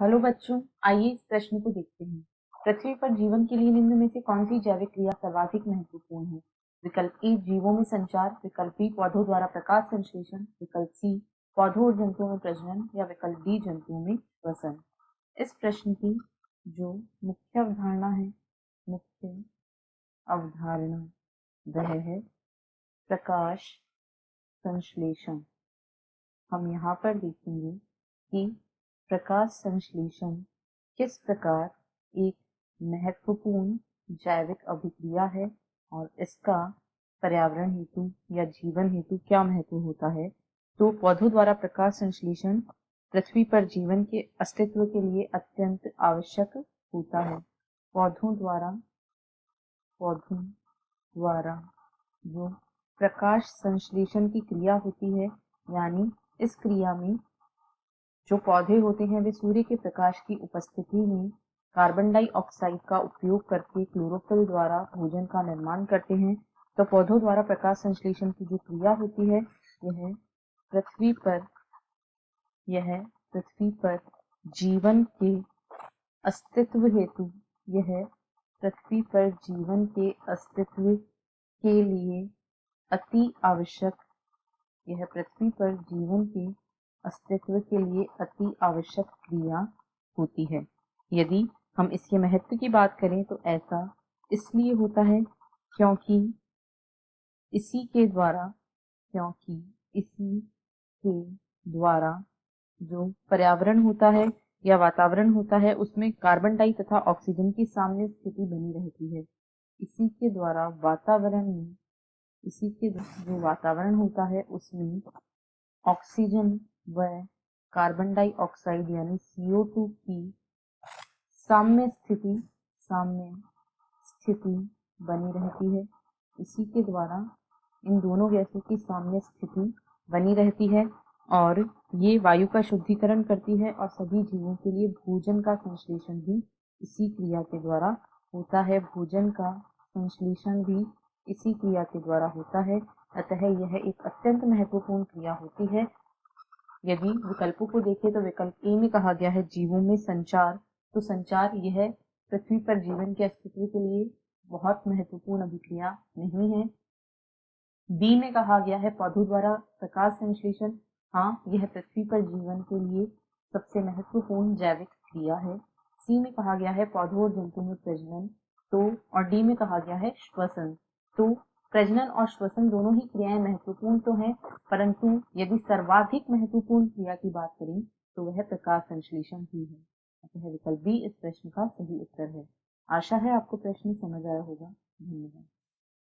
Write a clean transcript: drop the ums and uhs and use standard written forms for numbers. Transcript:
Hello बच्चों, आइए इस प्रश्न को देखते हैं। पृथ्वी पर जीवन के लिए निम्न में से कौन सी जैविक क्रिया सर्वाधिक महत्वपूर्ण है? विकल्प ए जीवों में संचार, विकल्प बी पौधों द्वारा प्रकाश संश्लेषण, विकल्प सी पौधों और जंतुओं में प्रजनन या विकल्प डी जंतुओं में श्वसन। इस प्रश्न की जो मुख्य अवधारणा वह है प्रकाश संश्लेषण। हम यहाँ पर देखेंगे कि प्रकाश संश्लेषण किस प्रकार एक महत्वपूर्ण जैविक अभिक्रिया है और इसका पर्यावरण हेतु या जीवन हेतु क्या महत्व होता है। तो पौधों द्वारा प्रकाश संश्लेषण पृथ्वी पर जीवन के अस्तित्व के लिए अत्यंत आवश्यक होता है। पौधों द्वारा जो प्रकाश संश्लेषण की क्रिया होती है, यानी इस क्रिया में जो पौधे होते हैं वे सूर्य के प्रकाश की उपस्थिति में कार्बन डाइऑक्साइड का उपयोग करके क्लोरोफिल द्वारा भोजन का निर्माण करते हैं। तो पौधों द्वारा प्रकाश संश्लेषण की जो क्रिया होती है यह पृथ्वी पर जीवन के अस्तित्व हेतु के लिए अति आवश्यक क्रिया होती है। यदि हम इसके महत्व की बात करें तो ऐसा इसलिए होता है क्योंकि इसी के द्वारा जो पर्यावरण होता है या वातावरण होता है उसमें कार्बन डाई तथा ऑक्सीजन की साम्य स्थिति बनी रहती है। इसी के द्वारा जो वातावरण होता है उसमें ऑक्सीजन व कार्बन डाइऑक्साइड यानी CO2 की साम्य स्थिति बनी रहती है। इसी के द्वारा इन दोनों गैसों की साम्य स्थिति बनी रहती है और ये वायु का शुद्धिकरण करती है और सभी जीवों के लिए भोजन का संश्लेषण भी इसी क्रिया के द्वारा होता है। भोजन का संश्लेषण भी इसी क्रिया के द्वारा होता है। अतः यह एक अत्यंत महत्वपूर्ण क्रिया होती है। यदि विकल्पों को देखें तो विकल्प ए में कहा गया है जीवों में संचार, तो संचार यह पृथ्वी पर जीवन के अस्तित्व के लिए बहुत महत्वपूर्ण अभिक्रिया नहीं है। बी में कहा गया है पौधों द्वारा प्रकाश संश्लेषण, हाँ यह पृथ्वी पर जीवन के लिए सबसे महत्वपूर्ण जैविक क्रिया है। सी में कहा गया है पौधों और जंतुओं में प्रजनन, और डी में कहा गया है श्वसन। तो प्रजनन और श्वसन दोनों ही क्रियाएं महत्वपूर्ण तो हैं, परंतु यदि सर्वाधिक महत्वपूर्ण क्रिया की बात करें तो वह प्रकाश संश्लेषण ही है। अतः विकल्प बी इस प्रश्न का सही उत्तर है। आशा है आपको प्रश्न समझ आया होगा। धन्यवाद।